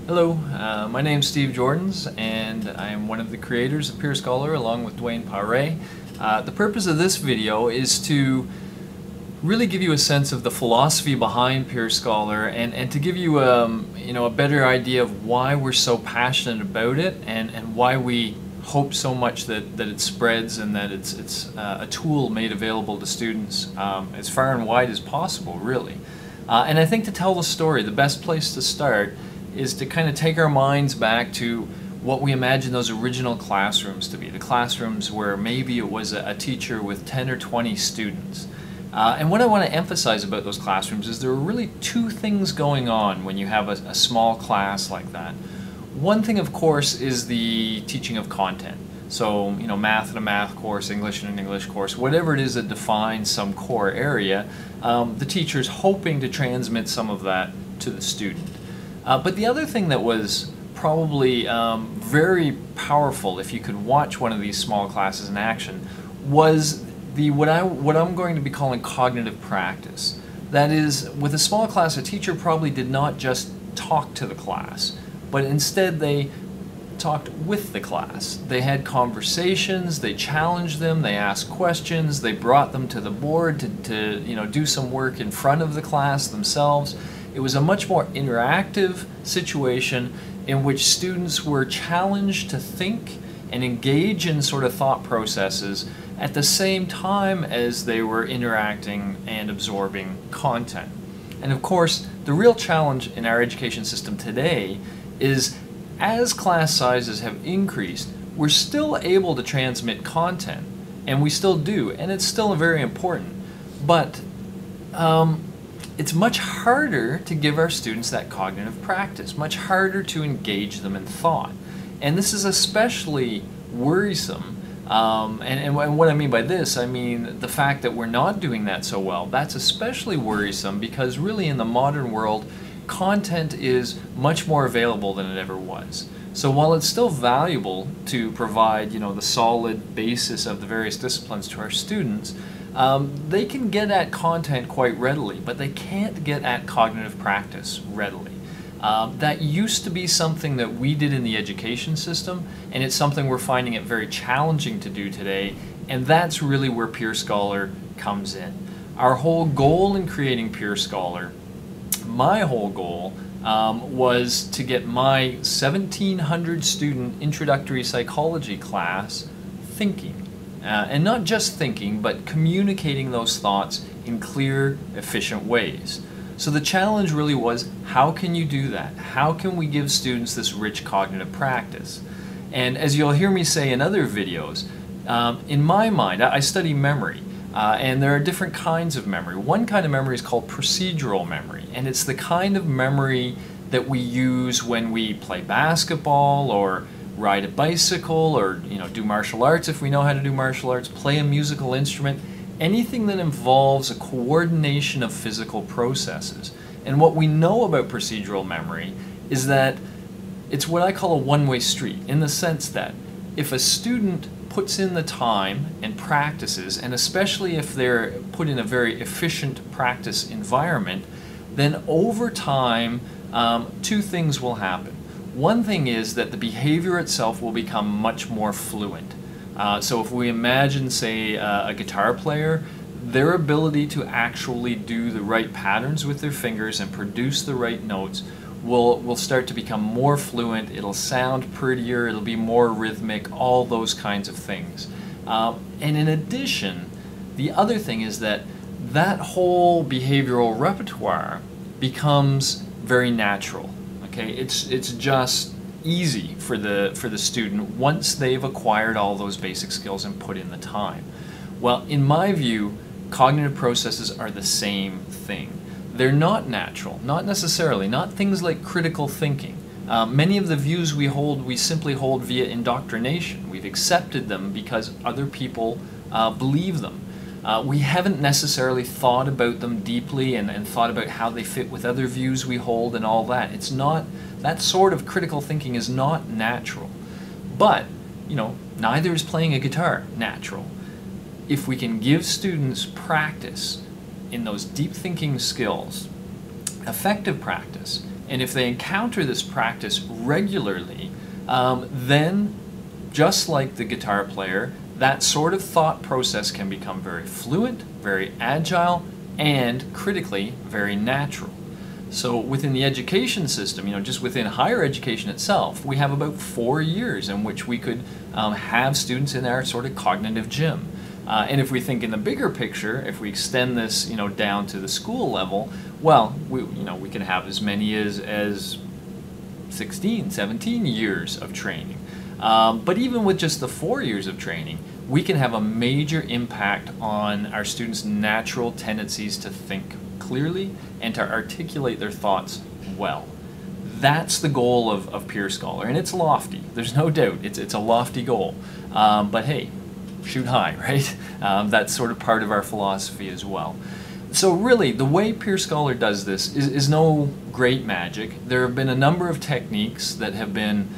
Hello, my name's Steve Jordans, and I am one of the creators of peerScholar along with Dwayne Paré. The purpose of this video is to really give you a sense of the philosophy behind peerScholar and to give you a better idea of why we're so passionate about it and why we hope so much that it spreads and that it's a tool made available to students as far and wide as possible, really. And I think to tell the story, the best place to start is to kind of take our minds back to what we imagine those original classrooms to be, the classrooms where maybe it was a teacher with 10 or 20 students. And what I want to emphasize about those classrooms is there are really two things going on when you have a small class like that. One thing, of course, is the teaching of content. So, math in a math course, English in an English course, whatever it is that defines some core area, the teacher's hoping to transmit some of that to the student. But the other thing that was probably very powerful, if you could watch one of these small classes in action, was what I'm going to be calling cognitive practice. That is, with a small class, a teacher probably did not just talk to the class, but instead they talked with the class. They had conversations, they challenged them, they asked questions, they brought them to the board to do some work in front of the class themselves. It was a much more interactive situation in which students were challenged to think and engage in sort of thought processes at the same time as they were interacting and absorbing content. And of course, the real challenge in our education system today is as class sizes have increased, we're still able to transmit content, and we still do, and it's still very important. But it's much harder to give our students that cognitive practice, much harder to engage them in thought. And this is especially worrisome. And what I mean by this, I mean the fact that we're not doing that so well. That's especially worrisome because really in the modern world, content is much more available than it ever was. So while it's still valuable to provide, the solid basis of the various disciplines to our students, they can get at content quite readily, but they can't get at cognitive practice readily. That used to be something that we did in the education system, and it's something we're finding it very challenging to do today, and that's really where peerScholar comes in. Our whole goal in creating peerScholar, my whole goal, was to get my 1,700 student introductory psychology class thinking. And not just thinking, but communicating those thoughts in clear, efficient ways. So the challenge really was, how can you do that? How can we give students this rich cognitive practice? And as you'll hear me say in other videos, in my mind, I study memory. And there are different kinds of memory. One kind of memory is called procedural memory, and it's the kind of memory that we use when we play basketball or ride a bicycle or do martial arts if we know how to do martial arts, play a musical instrument, anything that involves a coordination of physical processes. And what we know about procedural memory is that it's what I call a one-way street, in the sense that if a student puts in the time and practices, and especially if they're put in a very efficient practice environment, then over time, two things will happen. One thing is that the behavior itself will become much more fluent. So if we imagine, say, a guitar player, their ability to actually do the right patterns with their fingers and produce the right notes will start to become more fluent, it'll sound prettier, it'll be more rhythmic, all those kinds of things. And in addition, the other thing is that whole behavioral repertoire becomes very natural. Okay, it's just easy for the student once they've acquired all those basic skills and put in the time. Well, in my view, cognitive processes are the same thing. They're not natural, not necessarily, not things like critical thinking. Many of the views we hold, we simply hold via indoctrination. We've accepted them because other people believe them. We haven't necessarily thought about them deeply and thought about how they fit with other views we hold and all that. It's not, that sort of critical thinking is not natural. But, neither is playing a guitar natural. If we can give students practice in those deep thinking skills, effective practice, And if they encounter this practice regularly, then just like the guitar player, that sort of thought process can become very fluent, very agile, and critically, very natural. So within the education system, just within higher education itself, we have about 4 years in which we could have students in our sort of cognitive gym. And if we think in the bigger picture, if we extend this, down to the school level, well, we can have as many as 16, 17 years of training. But even with just the 4 years of training, we can have a major impact on our students' natural tendencies to think clearly and to articulate their thoughts well. That's the goal of peerScholar, and it's lofty. There's no doubt. It's a lofty goal. But hey, shoot high, right? That's sort of part of our philosophy as well. So really, the way peerScholar does this is no great magic. There have been a number of techniques that have been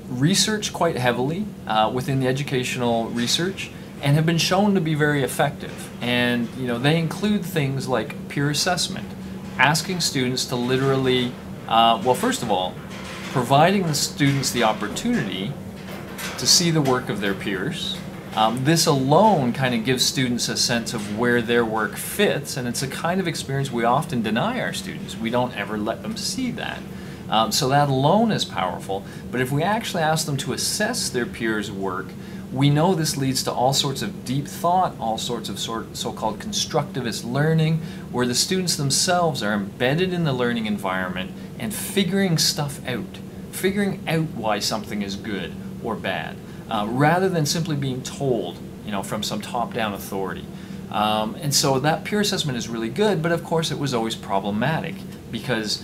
researched quite heavily within the educational research and have been shown to be very effective. And they include things like peer assessment, asking students to literally, well, first of all, providing the students the opportunity to see the work of their peers. This alone kind of gives students a sense of where their work fits, and it's a kind of experience we often deny our students. We don't ever let them see that. So that alone is powerful, but if we actually ask them to assess their peers' work, we know this leads to all sorts of deep thought, all sorts of so-called constructivist learning, where the students themselves are embedded in the learning environment and figuring stuff out, figuring out why something is good or bad, rather than simply being told, from some top-down authority. And so that peer assessment is really good, but of course it was always problematic because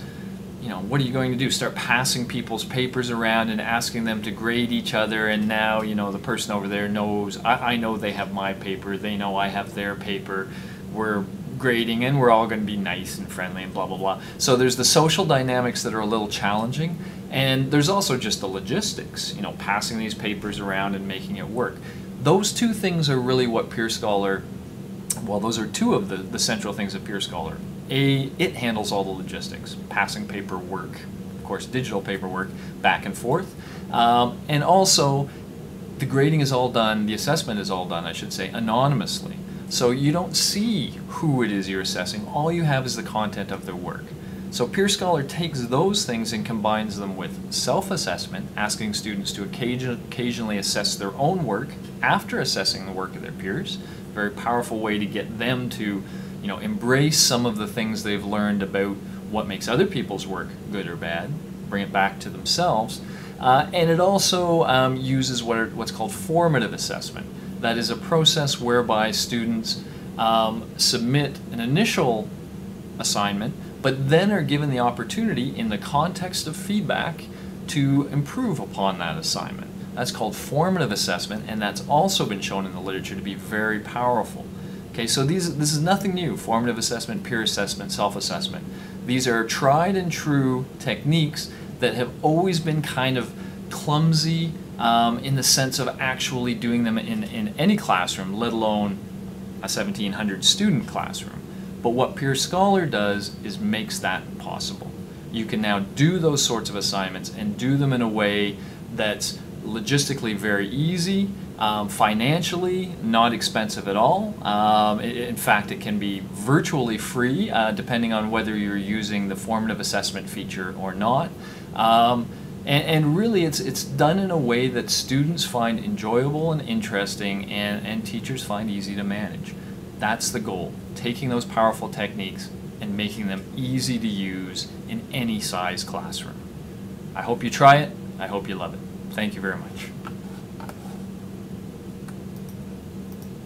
what are you going to do? Start passing people's papers around and asking them to grade each other, and now, the person over there knows, I know they have my paper, they know I have their paper, we're grading and we're all going to be nice and friendly and blah, blah, blah. So there's the social dynamics that are a little challenging, and there's also just the logistics, passing these papers around and making it work. Those two things are really what peerScholar, well, those are two of the central things of peerScholar. It handles all the logistics, passing paperwork, of course digital paperwork, back and forth, and also the grading is all done, the assessment is all done, I should say, anonymously. So you don't see who it is you're assessing, all you have is the content of their work. So peerScholar takes those things and combines them with self-assessment, asking students to occasionally assess their own work after assessing the work of their peers. Very powerful way to get them to embrace some of the things they've learned about what makes other people's work good or bad, bring it back to themselves. And it also uses what's called formative assessment. That is a process whereby students submit an initial assignment, but then are given the opportunity in the context of feedback to improve upon that assignment. That's called formative assessment, and that's also been shown in the literature to be very powerful. Okay, so this is nothing new, formative assessment, peer assessment, self-assessment. These are tried and true techniques that have always been kind of clumsy in the sense of actually doing them in any classroom, let alone a 1,700 student classroom. But what peerScholar does is makes that possible. You can now do those sorts of assignments and do them in a way that's logistically very easy, financially not expensive at all. In fact, it can be virtually free depending on whether you're using the formative assessment feature or not. And really it's done in a way that students find enjoyable and interesting and teachers find easy to manage. That's the goal, taking those powerful techniques and making them easy to use in any size classroom. I hope you try it. I hope you love it. Thank you very much.